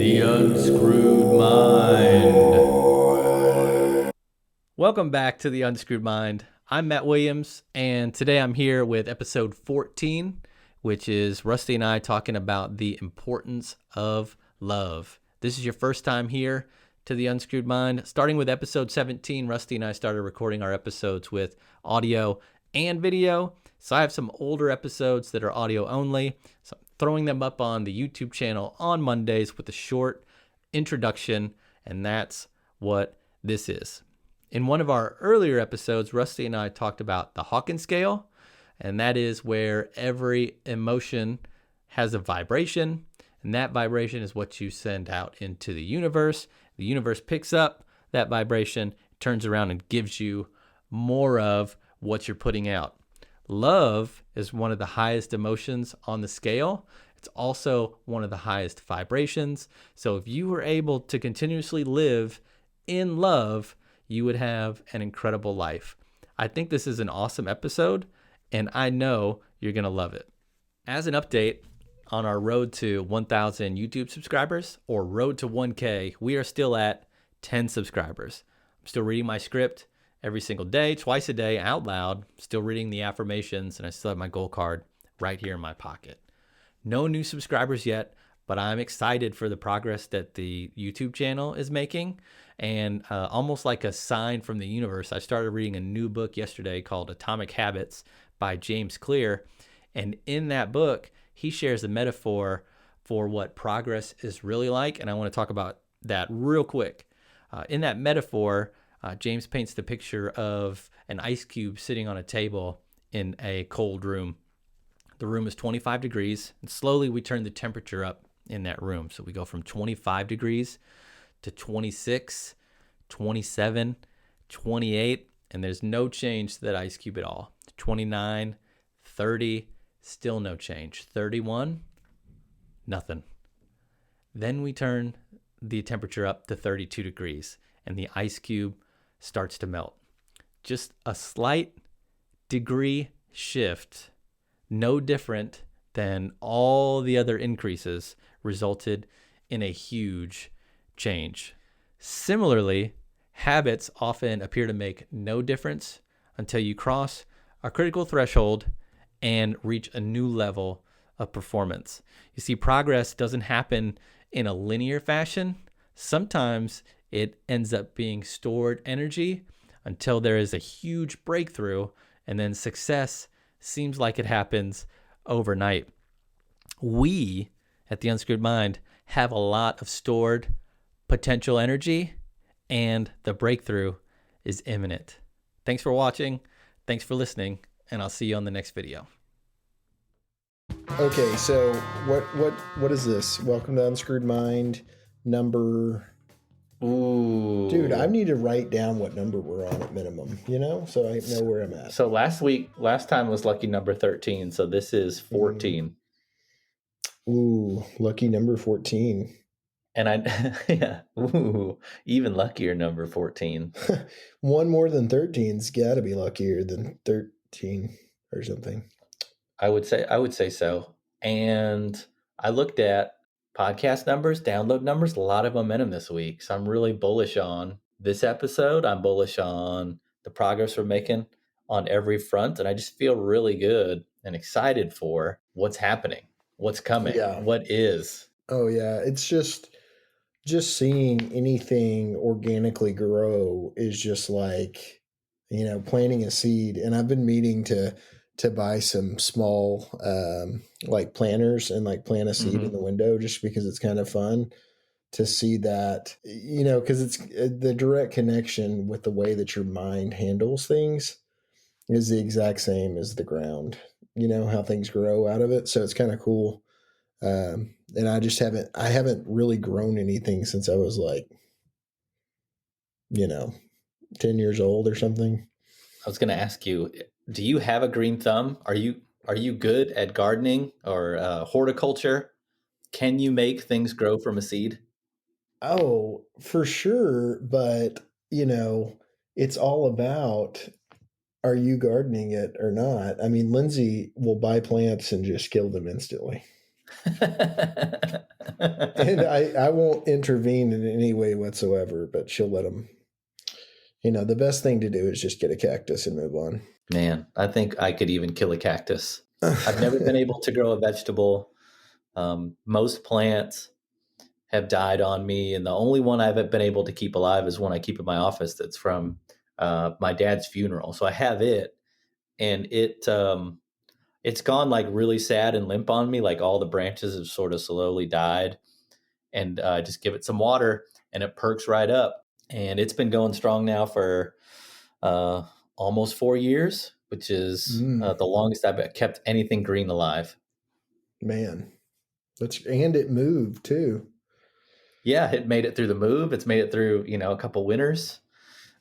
The Unscrewed Mind. Welcome back to The Unscrewed Mind. I'm Matt Williams, and today I'm here with episode 14, which is Rusty and I talking about the importance of love. This is your first time here to The Unscrewed Mind. Starting with episode 17, Rusty and I started recording our episodes with audio and video. So I have some older episodes that are audio only. So I'm throwing them up on the YouTube channel on Mondays with a short introduction, and that's what this is. In one of our earlier episodes, Rusty and I talked about the Hawkins scale, and that is where every emotion has a vibration, and that vibration is what you send out into the universe. The universe picks up that vibration, turns around and gives you more of what you're putting out. Love is one of the highest emotions on the scale. It's also one of the highest vibrations. So if you were able to continuously live in love, you would have an incredible life. I think this is an awesome episode, and I know you're going to love it. As an update on our road to 1,000 YouTube subscribers, or road to 1K, we are still at 10 subscribers. I'm still reading my script every single day, twice a day, out loud, still reading the affirmations, and I still have my goal card right here in my pocket. No new subscribers yet, but I'm excited for the progress that the YouTube channel is making. And almost like a sign from the universe, I started reading a new book yesterday called Atomic Habits by James Clear. And in that book, he shares a metaphor for what progress is really like. And I want to talk about that real quick. In that metaphor, James paints the picture of an ice cube sitting on a table in a cold room. The room is 25 degrees, and slowly we turn the temperature up in that room. So we go from 25 degrees to 26, 27, 28, and there's no change to that ice cube at all. 29, 30, still no change. 31, nothing. Then we turn the temperature up to 32 degrees, and the ice cube starts to melt. Just a slight degree shift, no different than all the other increases, resulted in a huge change. Similarly, habits often appear to make no difference until you cross a critical threshold and reach a new level of performance. You see, progress doesn't happen in a linear fashion. Sometimes it ends up being stored energy until there is a huge breakthrough, and then success seems like it happens overnight. We at the Unscrewed Mind have a lot of stored potential energy, and the breakthrough is imminent. Thanks for watching. Thanks for listening, and I'll see you on the next video. Okay, so what is this? Welcome to Unscrewed Mind number. Ooh. Dude, I need to write down what number we're on at minimum, so I know where I'm at. So last time was lucky number 13, so this is 14. Ooh, lucky number 14. And yeah, ooh, even luckier number 14. One more than 13's got to be luckier than 13 or something. I would say so. And I looked at podcast numbers, download numbers, a lot of momentum this week. So I'm really bullish on this episode. I'm bullish on the progress we're making on every front. And I just feel really good and excited for what's happening, what's coming, what is. Oh, yeah. It's just seeing anything organically grow is just like, planting a seed. And I've been meaning to buy some small like planters and like plant a seed in the window, just because it's kind of fun to see that, because it's the direct connection with the way that your mind handles things is the exact same as the ground, how things grow out of it. So it's kind of cool. And I haven't really grown anything since I was like, 10 years old or something. I was going to ask you, do you have a green thumb? Are you good at gardening or horticulture? Can you make things grow from a seed? Oh, for sure. But, it's all about, are you gardening it or not? I mean, Lindsay will buy plants and just kill them instantly. And I won't intervene in any way whatsoever, but she'll let them. The best thing to do is just get a cactus and move on. Man, I think I could even kill a cactus. I've never been able to grow a vegetable. Most plants have died on me, and the only one I've been able to keep alive is one I keep in my office that's from my dad's funeral. So I have it, and it's gone like really sad and limp on me. Like all the branches have sort of slowly died, and just give it some water and it perks right up. And it's been going strong now for almost 4 years, which is the longest I've kept anything green alive. Man, and it moved too. Yeah, it made it through the move. It's made it through, a couple winters.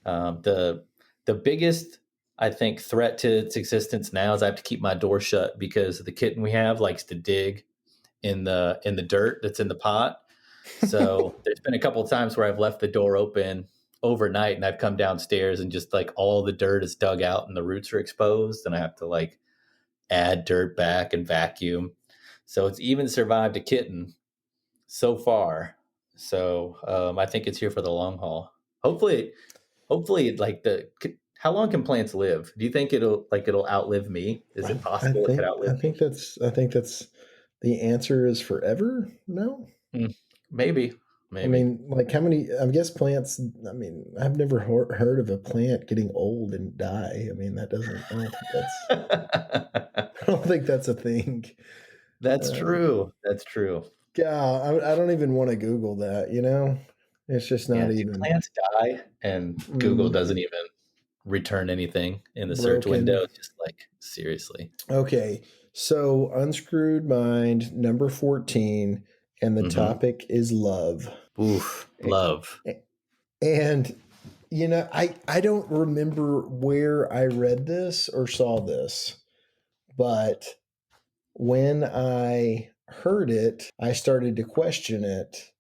The biggest, I think, threat to its existence now is I have to keep my door shut because the kitten we have likes to dig in the dirt that's in the pot. So there's been a couple of times where I've left the door open overnight and I've come downstairs and just like all the dirt is dug out and the roots are exposed and I have to like add dirt back and vacuum. So it's even survived a kitten so far. So I think it's here for the long haul. Hopefully like how long can plants live? Do you think it'll outlive me? Is it possible it could outlive me? I think that's the answer is forever. No, maybe. I mean, like how many? I guess plants. I mean, I've never heard of a plant getting old and die. I mean, that doesn't. I don't think that's. I don't think that's a thing. That's true. That's true. Yeah, I don't even want to Google that. It's just not even. Plants die, and Google doesn't even return anything in the search window. It's just like seriously. Okay, so Unscrewed Mind number 14. And the topic is love. Oof, love. And, I don't remember where I read this or saw this, but when I heard it, I started to question it.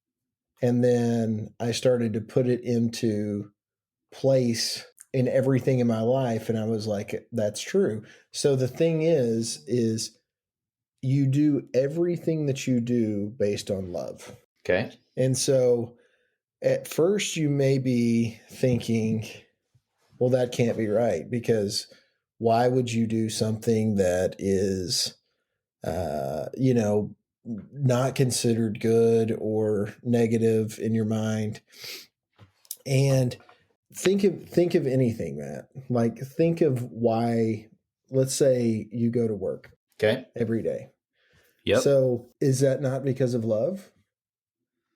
And then I started to put it into place in everything in my life. And I was like, that's true. So the thing is you do everything that you do based on love. Okay. And so at first you may be thinking, well, that can't be right because why would you do something that is, not considered good or negative in your mind? And think of anything, Matt. Like think of why, let's say you go to work. Okay. Every day. Yep. So is that not because of love?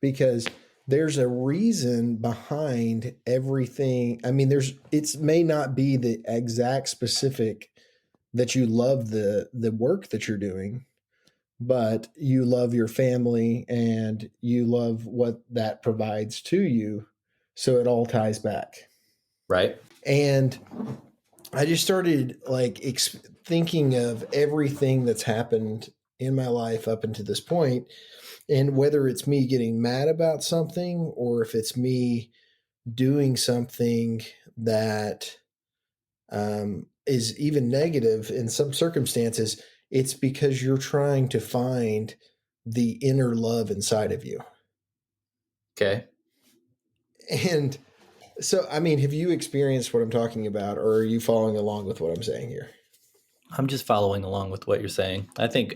Because there's a reason behind everything. I mean, it may not be the exact specific that you love the work that you're doing, but you love your family and you love what that provides to you. So it all ties back. Right. And I just started like thinking of everything that's happened in my life up until this point, and whether it's me getting mad about something or if it's me doing something that is even negative in some circumstances, it's because you're trying to find the inner love inside of you. Okay. And so, I mean, have you experienced what I'm talking about, or are you following along with what I'm saying here? I'm just following along with what you're saying. I think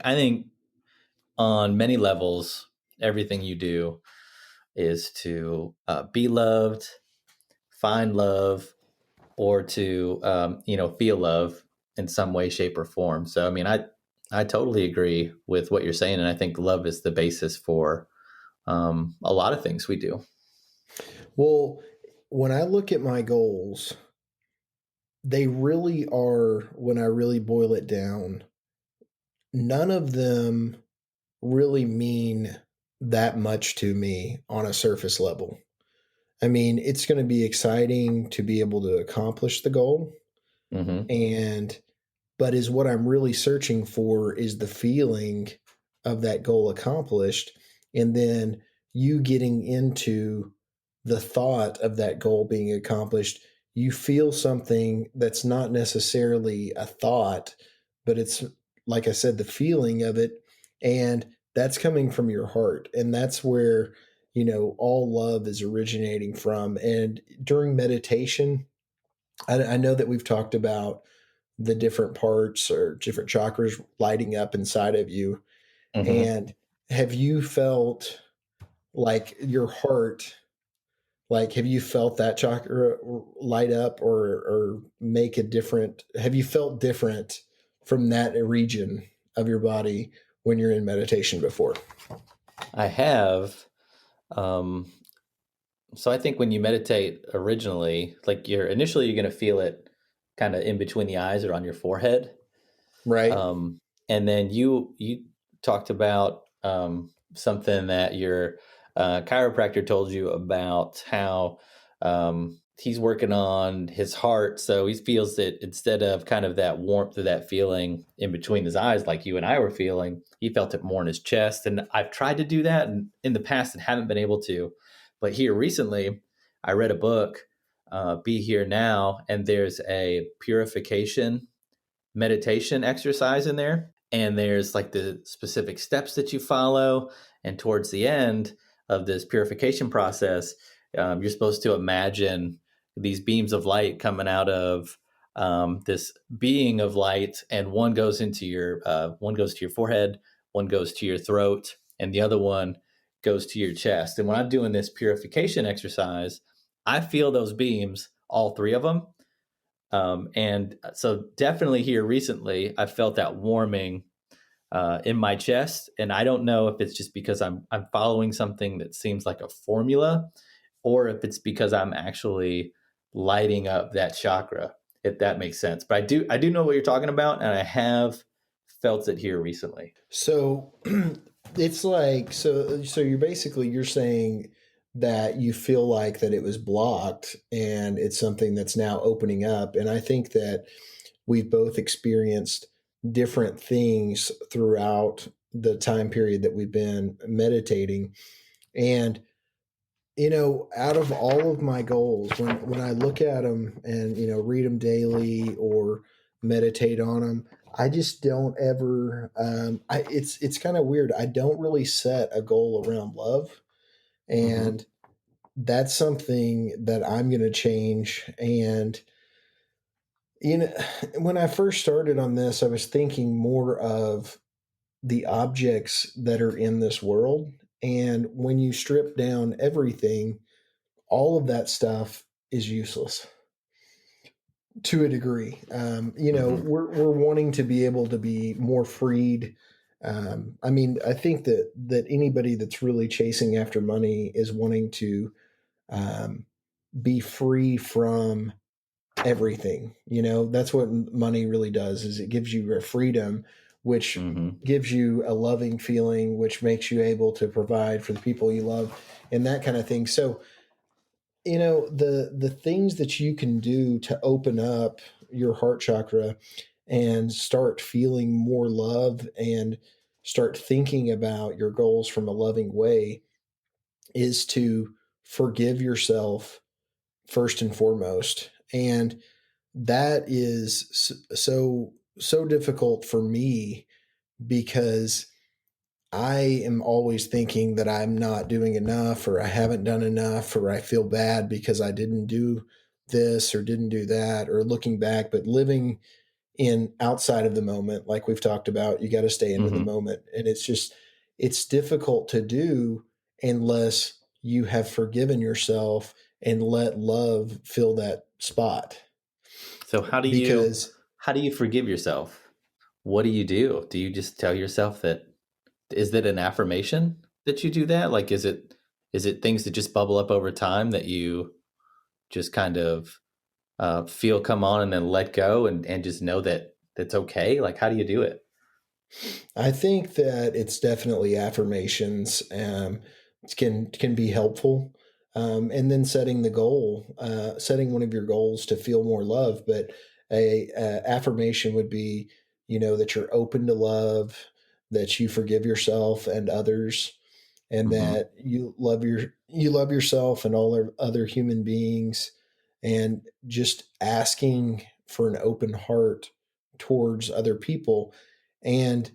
on many levels, everything you do is to be loved, find love, or to feel love in some way, shape, or form. So, I mean, I totally agree with what you're saying, and I think love is the basis for a lot of things we do. Well, when I look at my goals, they really are, when I really boil it down, none of them really mean that much to me on a surface level. I mean, it's going to be exciting to be able to accomplish the goal. But is what I'm really searching for is the feeling of that goal accomplished. And then you getting into the thought of that goal being accomplished, you feel something that's not necessarily a thought, but it's, like I said, the feeling of it. And that's coming from your heart. And that's where, all love is originating from. And during meditation, I know that we've talked about the different parts or different chakras lighting up inside of you. Hmm. And have you felt like your heart, like, have you felt that chakra light up or make a different, have you felt different from that region of your body when you're in meditation before? I have. Um, so I think when you meditate originally, like you're going to feel it kind of in between the eyes or on your forehead. Right. Um, and then you talked about something that your chiropractor told you about how he's working on his heart. So he feels that instead of kind of that warmth of that feeling in between his eyes, like you and I were feeling, he felt it more in his chest. And I've tried to do that in the past and haven't been able to. But here recently, I read a book, Be Here Now, and there's a purification meditation exercise in there. And there's like the specific steps that you follow. And towards the end of this purification process, you're supposed to imagine these beams of light coming out of this being of light, and one goes to your forehead, one goes to your throat, and the other one goes to your chest. And when I'm doing this purification exercise, I feel those beams, all three of them, and so definitely here recently, I felt that warming in my chest, and I don't know if it's just because I'm following something that seems like a formula, or if it's because I'm actually lighting up that chakra. If that makes sense, but I do know what you're talking about, and I have felt it here recently. So it's like, so you're saying that you feel like that it was blocked and it's something that's now opening up. And I think that we've both experienced different things throughout the time period that we've been meditating. And out of all of my goals, when I look at them and read them daily or meditate on them, I just don't ever. It's kind of weird. I don't really set a goal around love, Mm-hmm. and that's something that I'm going to change. And you know, when I first started on this, I was thinking more of the objects that are in this world, and when you strip down everything, all of that stuff is useless to a degree. Mm-hmm. We're wanting to be able to be more freed. I mean, I think that anybody that's really chasing after money is wanting to um, be free from everything. That's what money really does. Is it gives you a freedom, which Mm-hmm. gives you a loving feeling, which makes you able to provide for the people you love, and that kind of thing. So the things that you can do to open up your heart chakra and start feeling more love and start thinking about your goals from a loving way is to forgive yourself first and foremost. And that is so difficult for me because I am always thinking that I'm not doing enough or I haven't done enough or I feel bad because I didn't do this or didn't do that or looking back, but living in outside of the moment, like we've talked about, you got to stay into the Mm-hmm. moment. And it's difficult to do unless you have forgiven yourself and let love fill that spot. So Because how do you forgive yourself? What do you do? Do you just tell yourself that? Is that an affirmation that you do that? Like, is it things that just bubble up over time that you just kind of feel come on and then let go and just know that that's okay? Like, how do you do it? I think that it's definitely affirmations can be helpful, and then setting the goal, setting one of your goals to feel more love. But a affirmation would be, that you're open to love, that you forgive yourself and others, and Mm-hmm. that you love yourself and all other human beings, and just asking for an open heart towards other people. And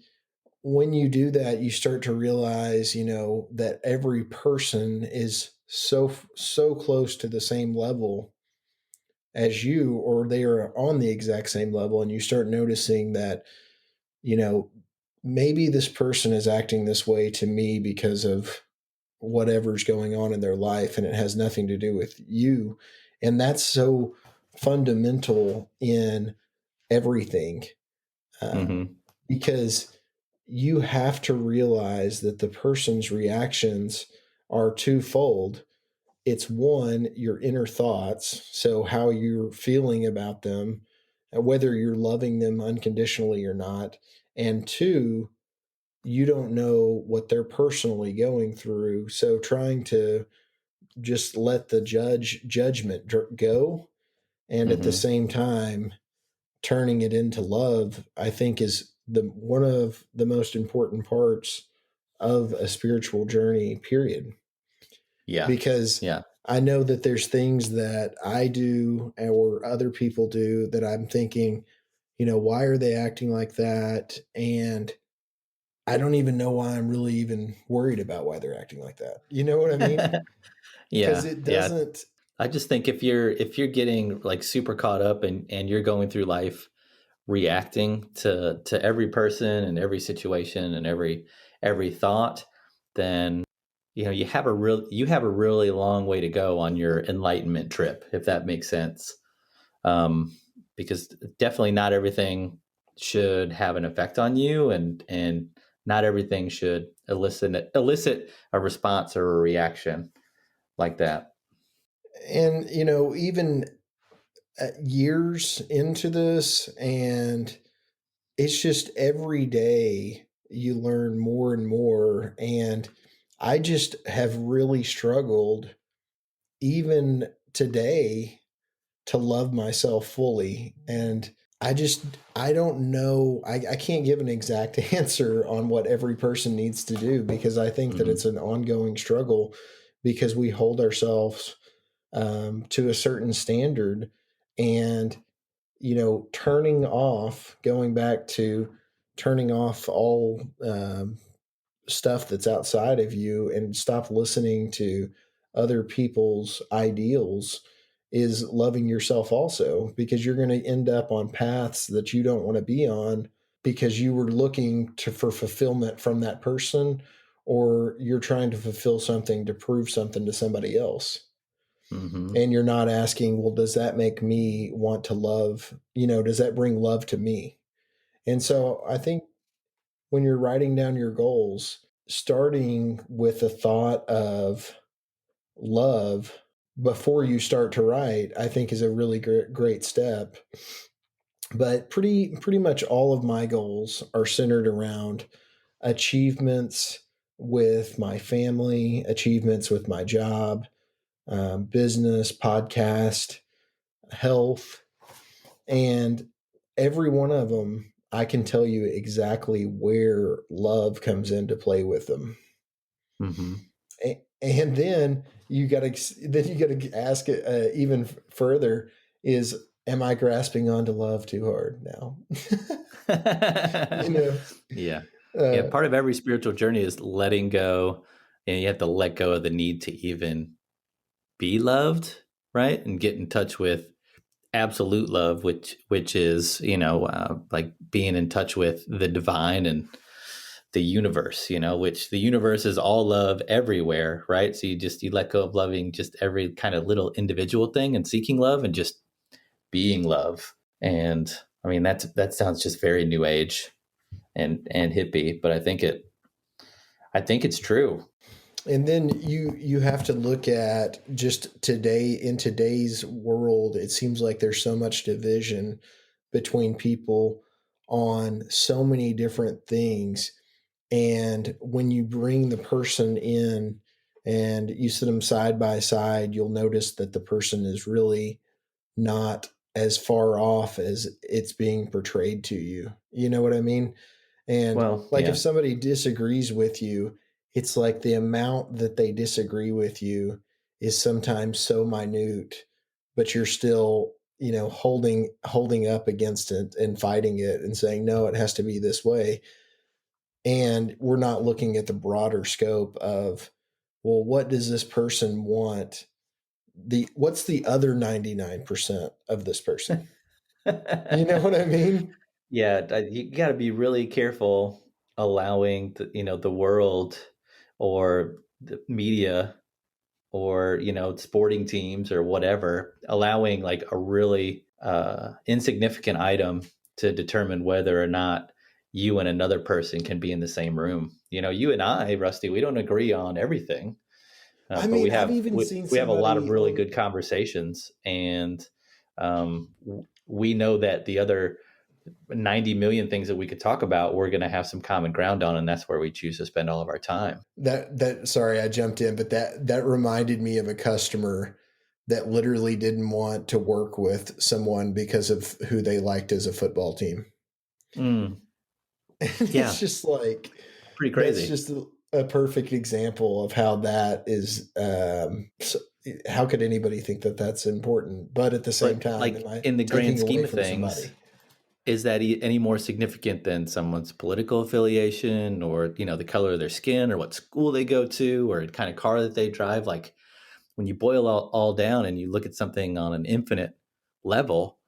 when you do that, you start to realize, that every person is so close to the same level as you, or they are on the exact same level. And you start noticing that, you know, maybe this person is acting this way to me because of whatever's going on in their life, and it has nothing to do with you. And that's so fundamental in everything, uh, Mm-hmm. because you have to realize that the person's reactions are twofold. It's one, your inner thoughts, so how you're feeling about them, whether you're loving them unconditionally or not. And two, you don't know what they're personally going through. So trying to just let the judgment go, and at the Mm-hmm. same time turning it into love, I think is the one of the most important parts of a spiritual journey, period. Yeah. Because Yeah. I know that there's things that I do or other people do that I'm thinking, why are they acting like that? And I don't even know why I'm really even worried about why they're acting like that. You know what I mean? Because Yeah. it Yeah. doesn't. I just think if you're getting like super caught up and you're going through life reacting to every person and every situation and every thought, then you have a really long way to go on your enlightenment trip, if that makes sense. Um, because definitely not everything should have an effect on you, and not everything should elicit a response or a reaction like that. And, even years into this, and it's just every day you learn more and more. And I just have really struggled, even today, to love myself fully. And I don't know. I can't give an exact answer on what every person needs to do, because I think that Hmm. it's an ongoing struggle, because we hold ourselves to a certain standard. And, going back to turning off all stuff that's outside of you and stop listening to other people's ideals, is loving yourself also, because you're going to end up on paths that you don't want to be on, because you were looking for fulfillment from that person, or you're trying to fulfill something to prove something to somebody else. Hmm. And you're not asking, well, does that make me want to love? Does that bring love to me? And so I think when you're writing down your goals, starting with a thought of love before you start to write, I think is a really great step. But pretty much all of my goals are centered around achievements with my family, achievements with my job, business, podcast, health, and every one of them, I can tell you exactly where love comes into play with them. Hmm. And then you got to ask it even further: is, am I grasping onto love too hard now? you know, Yeah. Yeah. uh, Part of every spiritual journey is letting go, and you have to let go of the need to even be loved, right? And get in touch with absolute love, which is like being in touch with the divine and the universe, which the universe is all love everywhere, right? So you let go of loving just every kind of little individual thing and seeking love and just being love. And I mean that sounds just very new age and hippie, but I think it's true. and then you have to look at just today, in today's world. It seems like there's so much division between people on so many different things. And when you bring the person in and you sit them side by side, you'll notice that the person is really not as far off as it's being portrayed to you. You know what I mean? And Well, like, if yeah. somebody disagrees with you, it's like the amount that they disagree with you is sometimes so minute, but you're still, holding up against it and fighting it and saying, no, it has to be this way. And we're not looking at the broader scope of, well, what does this person want? What's the other 99% of this person? You know what I mean? Yeah, you got to be really careful allowing the world or the media or sporting teams or whatever, allowing like a really insignificant item to determine whether or not you and another person can be in the same room. You and I, Rusty, we don't agree on everything, I but we mean, I've have even seen we have a lot of somebody really on. good conversations, and we know that the other 90 million things that we could talk about, we're going to have some common ground on, and that's where we choose to spend all of our time. That sorry, I jumped in, but that reminded me of a customer that literally didn't want to work with someone because of who they liked as a football team. Mm, And yeah, it's just like, pretty that's crazy. just a perfect example of how that is. So how could anybody think that that's important? But at the same But time, am like I in the grand taking away scheme of from things, somebody? is that any more significant than someone's political affiliation or the color of their skin or what school they go to or the kind of car that they drive? Like when you boil all down and you look at something on an infinite level,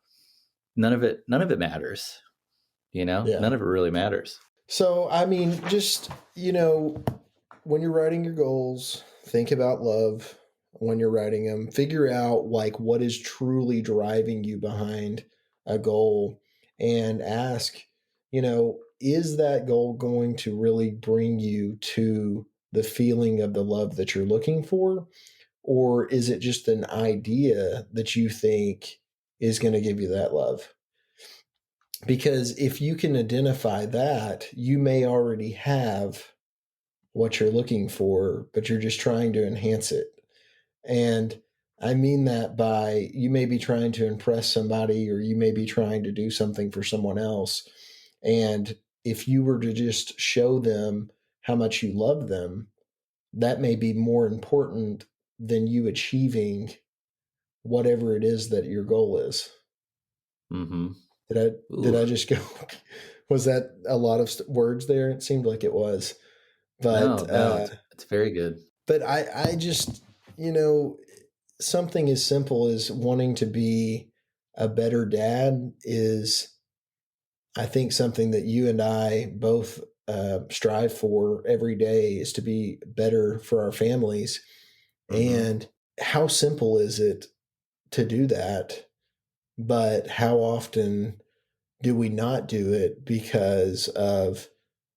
none of it matters. Yeah. None of it really matters. So, I mean, just, when you're writing your goals, think about love when you're writing them. Figure out like what is truly driving you behind a goal and ask, is that goal going to really bring you to the feeling of the love that you're looking for? Or is it just an idea that you think is going to give you that love? Because if you can identify that, you may already have what you're looking for, but you're just trying to enhance it. And I mean that by, you may be trying to impress somebody or you may be trying to do something for someone else. And if you were to just show them how much you love them, that may be more important than you achieving whatever it is that your goal is. Mm-hmm. Did I Ooh, just go? Was that a lot of words there? It seemed like it was, no, but no, it's very good. I just, you know something as simple as wanting to be a better dad is, I think, something that you and I both strive for every day, is to be better for our families. Mm-hmm. And how simple is it to do that? But how often do we not do it because of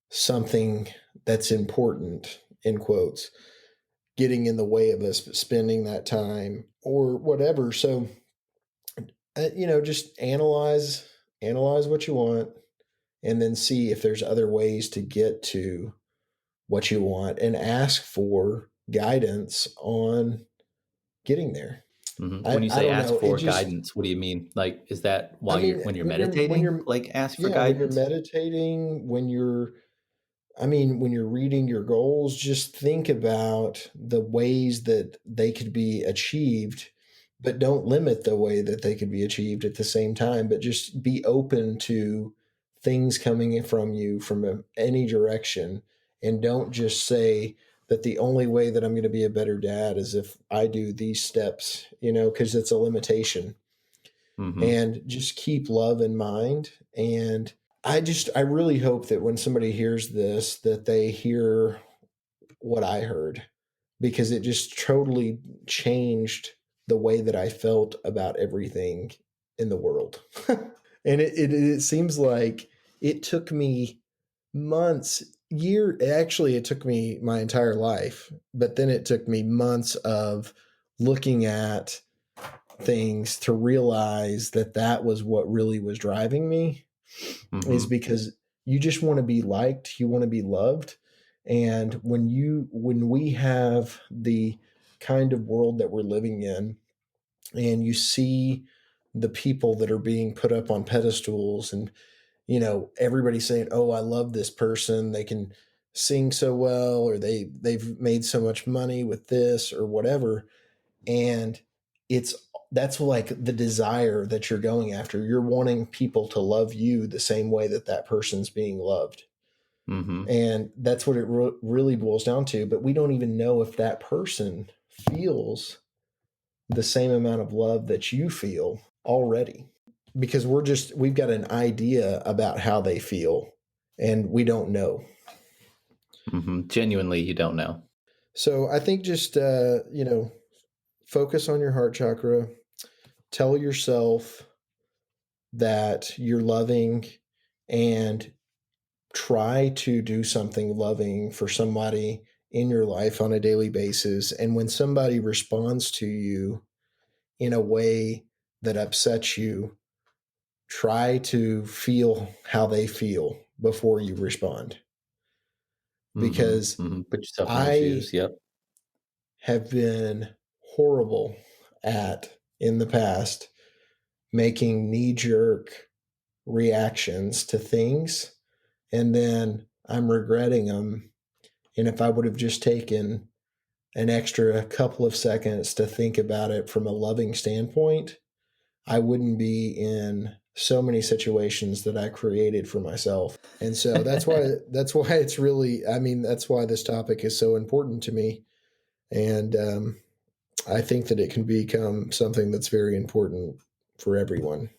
something that's important, in quotes, getting in the way of us spending that time or whatever? So, just analyze what you want, and then see if there's other ways to get to what you want, and ask for guidance on getting there. Mm-hmm. When I you I say don't ask know. It for just guidance, what do you mean? Like, is that I while mean, when you're when meditating? you're Like, ask for yeah, when you're guidance? meditating, when you're reading your goals, just think about the ways that they could be achieved, but don't limit the way that they could be achieved at the same time. But just be open to things coming from you from any direction. And don't just say that the only way that I'm going to be a better dad is if I do these steps, because it's a limitation. Mm-hmm. And just keep love in mind. And I really hope that when somebody hears this, that they hear what I heard, because it just totally changed the way that I felt about everything in the world. And it seems like it took me months, actually, it took me my entire life, but then it took me months of looking at things to realize that that was what really was driving me, is Mm-hmm. because you just want to be liked, you want to be loved. And when we have the kind of world that we're living in, and you see the people that are being put up on pedestals, and everybody saying, "Oh, I love this person, they can sing so well, or they've made so much money with this or whatever." And it's that's like the desire that you're going after. You're wanting people to love you the same way that that person's being loved. Mm-hmm. And that's what it really boils down to. But we don't even know if that person feels the same amount of love that you feel already, because we've got an idea about how they feel and we don't know. Mm-hmm. Genuinely, you don't know. So I think just, focus on your heart chakra, tell yourself that you're loving, and try to do something loving for somebody in your life on a daily basis. And when somebody responds to you in a way that upsets you, try to feel how they feel before you respond. Mm-hmm. Because Mm-hmm. Put yourself in their I shoes. Yep. have been horrible at, in the past, making knee jerk reactions to things, and then I'm regretting them. And if I would have just taken an extra couple of seconds to think about it from a loving standpoint, I wouldn't be in so many situations that I created for myself. And so that's why it's really, I mean, that's why this topic is so important to me. And I think that it can become something that's very important for everyone.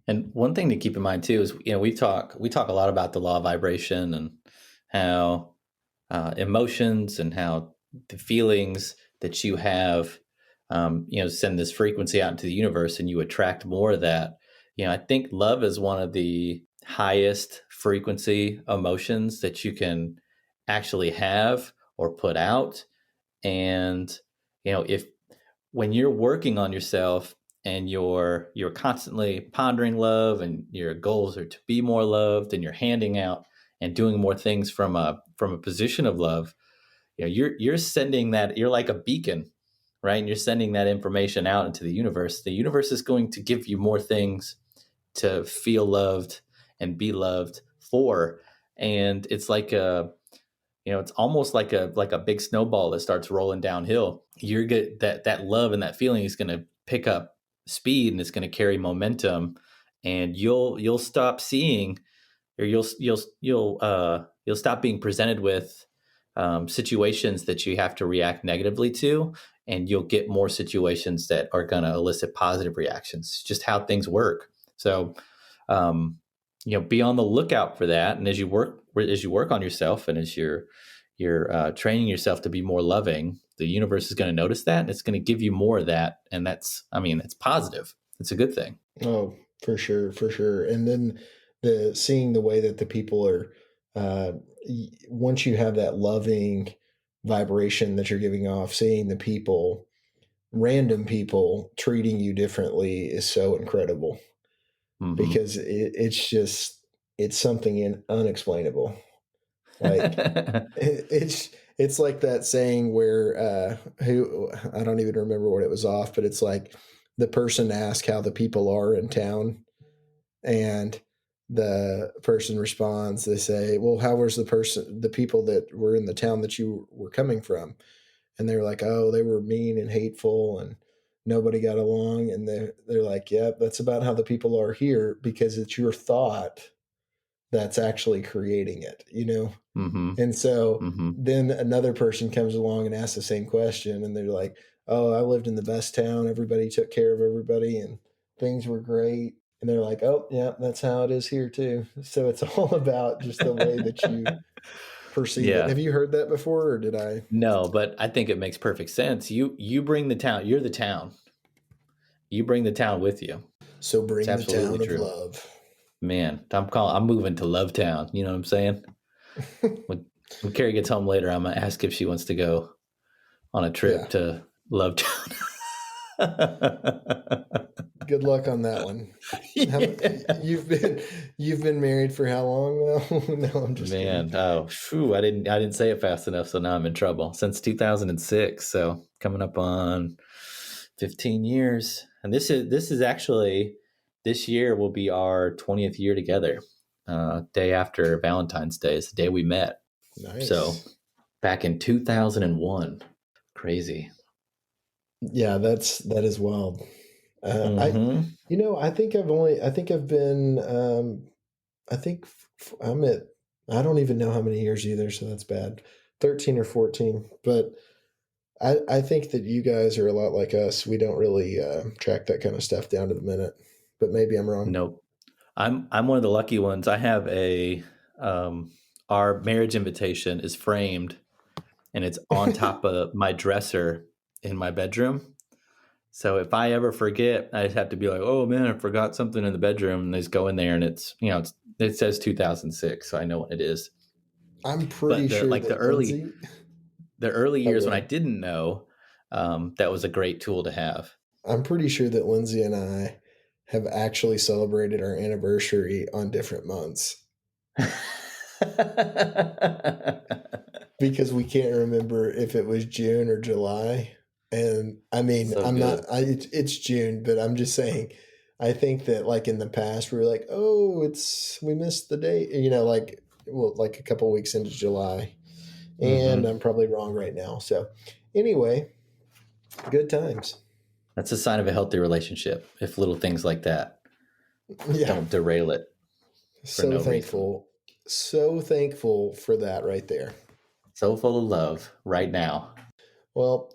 And one thing to keep in mind too is, we talk a lot about the law of vibration and how emotions and how the feelings that you have, send this frequency out into the universe, and you attract more of that. I think love is one of the highest frequency emotions that you can actually have or put out. And if when you're working on yourself and you're constantly pondering love, and your goals are to be more loved, and you're handing out and doing more things from a position of love, you're sending that. You're like a beacon, right? And you're sending that information out into the universe. The universe is going to give you more things to feel loved and be loved for. And it's like it's almost like a big snowball that starts rolling downhill. You're get that love and that feeling is going to pick up speed, and it's going to carry momentum, and you'll stop seeing, or you'll stop being presented with situations that you have to react negatively to, and you'll get more situations that are going to elicit positive reactions. It's just how things work. So, be on the lookout for that. And as you work on yourself, and as you're training yourself to be more loving, the universe is going to notice that, and it's going to give you more of that. And it's positive. It's a good thing. Oh, for sure, for sure. And then seeing the way that the people are, once you have that loving vibration that you're giving off, seeing the people, random people treating you differently is so incredible, Mm-hmm. because it's something unexplainable. Like it's like that saying where who, I don't even remember what it was off, but it's like the person asks how the people are in town, and the person responds, they say, well, how was the people that were in the town that you were coming from? And they're like, oh, they were mean and hateful and nobody got along. And they're like, yep, that's about how the people are here, because it's your thought that's actually creating it. Mm-hmm. And so Mm-hmm. then another person comes along and asks the same question, and they're like, oh, I lived in the best town. Everybody took care of everybody and things were great. And they're like, oh, yeah, that's how it is here too. So it's all about just the way that you perceive it. Yeah. Have you heard that before, or did I? No, but I think it makes perfect sense. You bring the town. You're the town. You bring the town with you. So It's bring the absolutely town of true. love. Man, I'm moving to Love Town. You know what I'm saying? When Carrie gets home later, I'm gonna ask if she wants to go on a Yeah. trip to Love Town. Good luck on that one. How, Yeah. you've been married for how long now? No, I'm just kidding. Man, oh, phew, I didn't say it fast enough, so now I'm in trouble. Since 2006, so coming up on 15 years, and this is actually, this year will be our 20th year together. Day after Valentine's Day is the day we met. So Nice. back in 2001, crazy. Yeah, that is wild. Mm-hmm. I think I've been, I think I'm at I don't even know how many years either, so that's bad. 13 or 14. But I think that you guys are a lot like us. We don't really track that kind of stuff down to the minute, but maybe I'm wrong. Nope. I'm one of the lucky ones. I have our marriage invitation is framed and it's on top of my dresser in my bedroom. So if I ever forget, I just have to be like, oh man, I forgot something in the bedroom, and they just go in there and it says 2006, so I know what it is. I'm pretty sure like that the early years when I didn't know, that was a great tool to have. I'm pretty sure that Lindsay and I have actually celebrated our anniversary on different months. Because we can't remember if it was June or July. And I mean, So I'm good. it's June, but I'm just saying, I think that like in the past, we were like, oh, we missed the date, like, well, like a couple weeks into July. And Mm-hmm. I'm probably wrong right now. So anyway, good times. That's a sign of a healthy relationship if little things like that Yeah. don't derail it for So no reason. thankful. So thankful for that right there. So full of love right now. Well,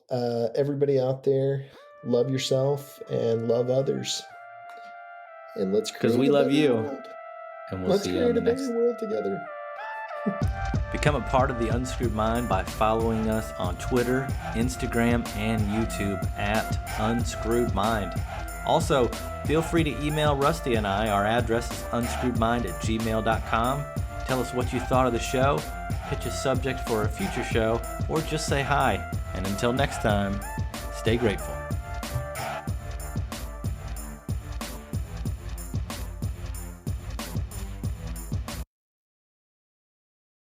everybody out there, love yourself and love others. And let's Because create we a love better you, world. and we'll Let's see you on create the a better next. world together. Become a part of the Unscrewed Mind by following us on Twitter, Instagram, and YouTube at Unscrewed Mind. Also, feel free to email Rusty and I. Our address is unscrewedmind@gmail.com. Tell us what you thought of the show, pitch a subject for a future show, or just say hi. And until next time, stay grateful.